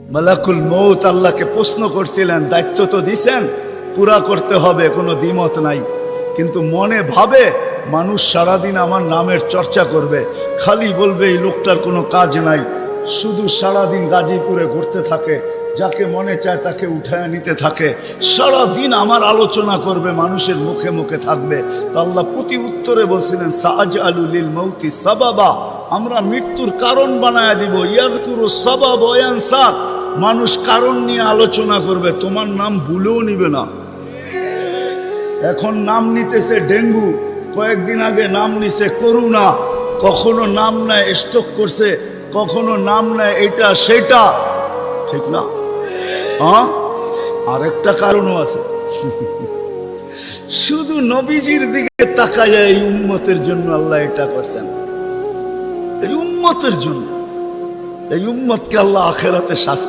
মালাকুল মউত আল্লাহকে প্রশ্ন করছিলেন, দায়িত্ব তো দিছেন, পুরা করতে হবে, কোনো দ্বিমত নাই। কিন্তু মনে ভাবে মানুষ সারাদিন আমার নামের চর্চা করবে, খালি বলবে এই লোকটার কোনো কাজ নাই, শুধু সারাদিন গাজীপুরে ঘুরতে থাকে, যাকে মনে চায় তাকে উঠায় নিতে থাকে, সারাদিন আমার আলোচনা করবে, মানুষের মুখে মুখে থাকবে। তো আল্লাহ প্রতি উত্তরে বলছিলেন, সাআজআলু লিল মাউতি সাবাবা, আমরা মৃত্যুর কারণ বানায় দিব। ইয়াযকুরু সাবাব ওয়া ইয়ানসাক, মানুষ কারণ নিয়ে আলোচনা করবে, তোমার নাম ভুলেও নিবে না। এখন নাম নিতেছে ডেঙ্গু, কয়েকদিন আগে নাম নিছে করোনা, কখনো নাম নেয় স্ট্রোক করছে, কখনো নাম নেয় এটা সেটা, ঠিক না? হ্যাঁ, আরেকটা কারণও আছে। শুধু নবীজির দিকে তাকায়, এই উম্মতের জন্য আল্লাহ এটা করছেন, এই উম্মতের জন্য। এই উম্মতকে আল্লাহ আখিরাতে শাস্তি